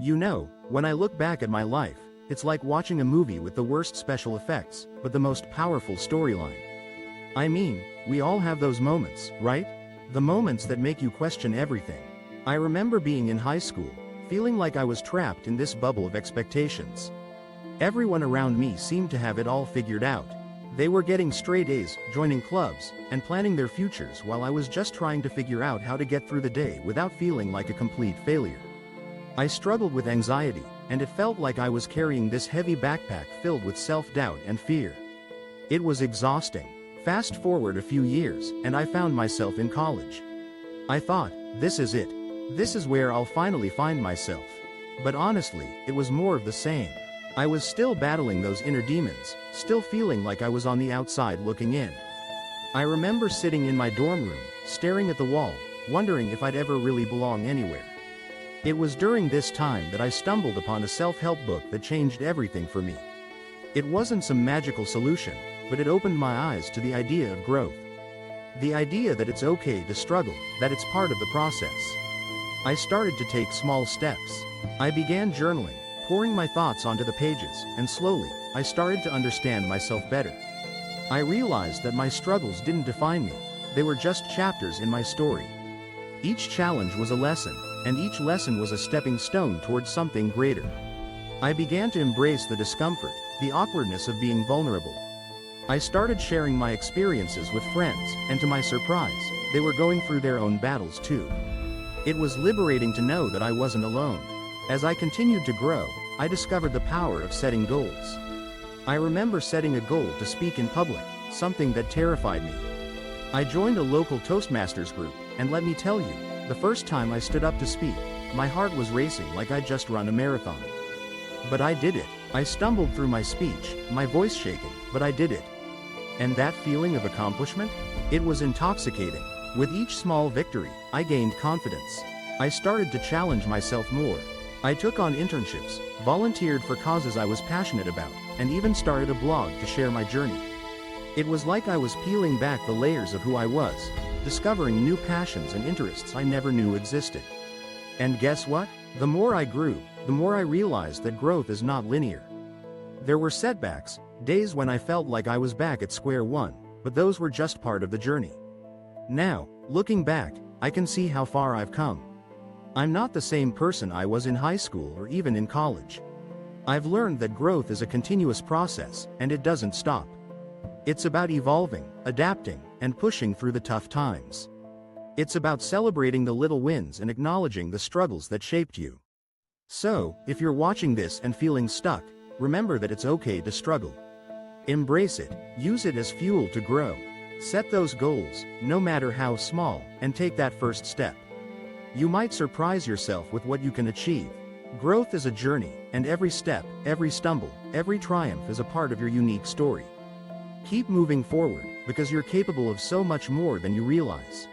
You know, when I look back at my life, it's like watching a movie with the worst special effects, but the most powerful storyline. I mean, we all have those moments, right? The moments that make you question everything. I remember being in high school, feeling like I was trapped in this bubble of expectations. Everyone around me seemed to have it all figured out. They were getting straight A's, joining clubs, and planning their futures while I was just trying to figure out how to get through the day without feeling like a complete failure. I struggled with anxiety, and it felt like I was carrying this heavy backpack filled with self-doubt and fear. It was exhausting. Fast forward a few years, and I found myself in college. I thought, this is it. This is where I'll finally find myself. But honestly, it was more of the same. I was still battling those inner demons, still feeling like I was on the outside looking in. I remember sitting in my dorm room, staring at the wall, wondering if I'd ever really belong anywhere. It was during this time that I stumbled upon a self-help book that changed everything for me. It wasn't some magical solution, but it opened my eyes to the idea of growth. The idea that it's okay to struggle, that it's part of the process. I started to take small steps. I began journaling, pouring my thoughts onto the pages, and slowly, I started to understand myself better. I realized that my struggles didn't define me, they were just chapters in my story. Each challenge was a lesson, and each lesson was a stepping stone towards something greater. I began to embrace the discomfort, the awkwardness of being vulnerable. I started sharing my experiences with friends, and to my surprise, they were going through their own battles too. It was liberating to know that I wasn't alone. As I continued to grow, I discovered the power of setting goals. I remember setting a goal to speak in public, something that terrified me. I joined a local Toastmasters group, and let me tell you, the first time I stood up to speak, my heart was racing like I'd just run a marathon. But I did it. I stumbled through my speech, my voice shaking, but I did it. And that feeling of accomplishment? It was intoxicating. With each small victory, I gained confidence. I started to challenge myself more. I took on internships, volunteered for causes I was passionate about, and even started a blog to share my journey. It was like I was peeling back the layers of who I was, discovering new passions and interests I never knew existed. And guess what? The more I grew, the more I realized that growth is not linear. There were setbacks, days when I felt like I was back at square one, but those were just part of the journey. Now, looking back, I can see how far I've come. I'm not the same person I was in high school or even in college. I've learned that growth is a continuous process, and it doesn't stop. It's about evolving, adapting, and pushing through the tough times. It's about celebrating the little wins and acknowledging the struggles that shaped you. So, if you're watching this and feeling stuck, remember that it's okay to struggle. Embrace it, use it as fuel to grow. Set those goals, no matter how small, and take that first step. You might surprise yourself with what you can achieve. Growth is a journey, and every step, every stumble, every triumph is a part of your unique story. Keep moving forward, because you're capable of so much more than you realize.